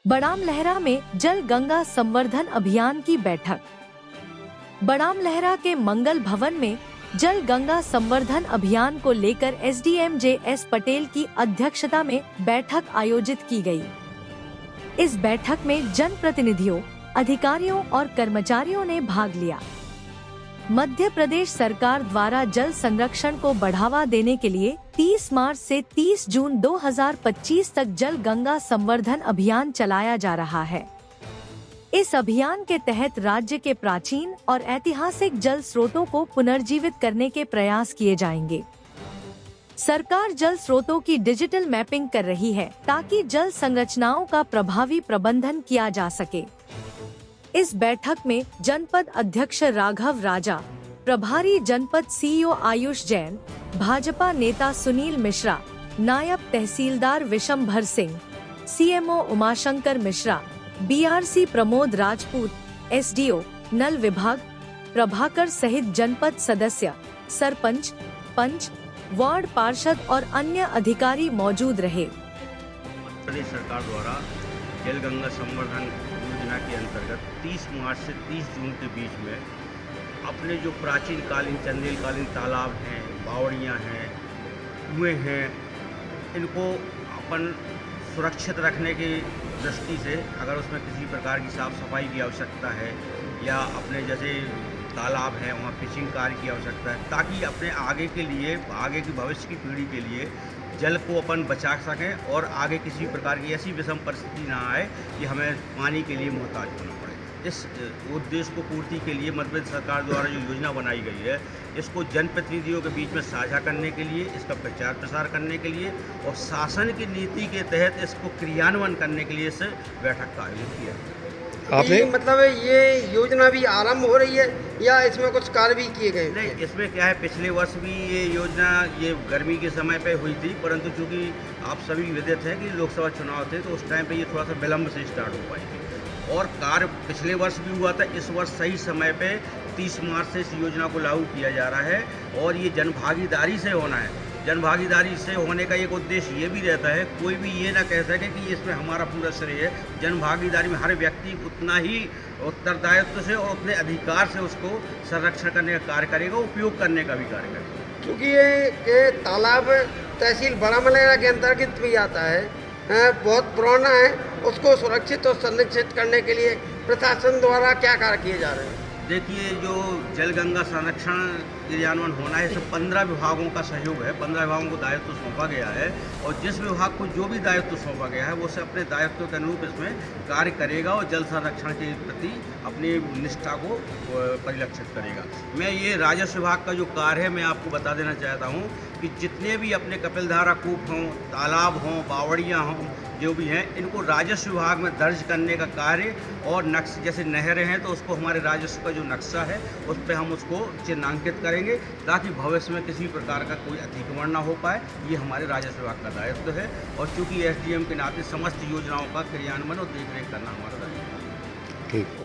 बड़ाम लहरा में जल गंगा संवर्धन अभियान की बैठक। बड़ाम लहरा के मंगल भवन में जल गंगा संवर्धन अभियान को लेकर एसडीएम जे.एस. पटेल की अध्यक्षता में बैठक आयोजित की गई। इस बैठक में जनप्रतिनिधियों, अधिकारियों और कर्मचारियों ने भाग लिया। मध्य प्रदेश सरकार द्वारा जल संरक्षण को बढ़ावा देने के लिए 30 मार्च से 30 जून 2025 तक जल गंगा संवर्धन अभियान चलाया जा रहा है। इस अभियान के तहत राज्य के प्राचीन और ऐतिहासिक जल स्रोतों को पुनर्जीवित करने के प्रयास किए जाएंगे। सरकार जल स्रोतों की डिजिटल मैपिंग कर रही है ताकि जल संरचनाओं का प्रभावी प्रबंधन किया जा सके। इस बैठक में जनपद अध्यक्ष राघव राजा, प्रभारी जनपद सीईओ आयुष जैन, भाजपा नेता सुनील मिश्रा, नायब तहसीलदार Vishambhar Singh, CMO Umashankar Mishra, BRC Pramod Rajput, SDO नल विभाग प्रभाकर सहित जनपद सदस्य, सरपंच, पंच, वार्ड पार्षद और अन्य अधिकारी मौजूद रहे। प्रदेश सरकार द्वारा जल गंगा संवर्धन योजना के अंतर्गत 30 मार्च से 30 जून के बीच में अपने जो प्राचीन कालीन चंदेल कालीन तालाब हैं, बावड़ियाँ हैं, कुएँ हैं, इनको अपन सुरक्षित रखने की दृष्टि से अगर उसमें किसी प्रकार की साफ़ सफाई की आवश्यकता है या अपने जैसे तालाब हैं वहाँ पिचिंग कार्य की आवश्यकता है, ताकि अपने आगे के लिए, आगे की भविष्य की पीढ़ी के लिए जल को अपन बचा सकें और आगे किसी प्रकार की ऐसी विषम परिस्थिति ना आए कि हमें पानी के लिए मोहताज होना पड़े। इस उद्देश्य को पूर्ति के लिए मध्य प्रदेश सरकार द्वारा जो योजना बनाई गई है, इसको जनप्रतिनिधियों के बीच में साझा करने के लिए, इसका प्रचार प्रसार करने के लिए और शासन की नीति के तहत इसको क्रियान्वयन करने के लिए इस बैठक का आयोजन किया। आपने मतलब ये योजना भी आरंभ हो रही है या इसमें कुछ कार्य भी किए गए? नहीं, इसमें क्या है, पिछले वर्ष भी ये योजना ये गर्मी के समय पे हुई थी, परंतु चूंकि आप सभी विदित हैं कि लोकसभा चुनाव थे तो उस टाइम पे ये थोड़ा सा विलम्ब से स्टार्ट हो पाई थी और कार्य पिछले वर्ष भी हुआ था। इस वर्ष सही समय पे 30 मार्च से इस योजना को लागू किया जा रहा है और ये जनभागीदारी से होना है। जनभागीदारी से होने का एक उद्देश्य ये भी रहता है, कोई भी ये ना कह सके कि इसमें हमारा पूरा श्रेय है। जनभागीदारी में हर व्यक्ति उतना ही उत्तरदायित्व से और अपने अधिकार से उसको संरक्षण करने का कार्य करेगा, उपयोग करने का भी कार्य करेगा। क्योंकि ये तालाब तहसील बड़ाम लहरा के अंतर्गत भी आता है, बहुत पुराना है, उसको सुरक्षित और संरक्षित करने के लिए प्रशासन द्वारा क्या कार्य किए जा रहे हैं? देखिए, जो जल गंगा संरक्षण क्रियान्वयन होना है, इसमें 15 विभागों का सहयोग है। 15 विभागों को दायित्व सौंपा गया है और जिस विभाग को जो भी दायित्व सौंपा गया है वो से अपने दायित्व के अनुरूप इसमें कार्य करेगा और जल संरक्षण के प्रति अपनी निष्ठा को परिलक्षित करेगा। मैं ये राजस्व विभाग का जो कार्य है मैं आपको बता देना चाहता हूँ कि जितने भी अपने कपिलधारा कूप हों, तालाब हों, बावड़ियाँ हों, जो भी हैं, इनको राजस्व विभाग में दर्ज करने का कार्य और नक्शे, जैसे नहरें हैं तो उसको हमारे राजस्व का जो नक्शा है उस पर हम उसको चिन्हांकित करेंगे ताकि भविष्य में किसी प्रकार का कोई अतिक्रमण ना हो पाए। ये हमारे राजस्व विभाग का दायित्व है और चूँकि एसडीएम के नाते समस्त योजनाओं का क्रियान्वयन और देखरेख करना हमारा दायित्व है। ठीक।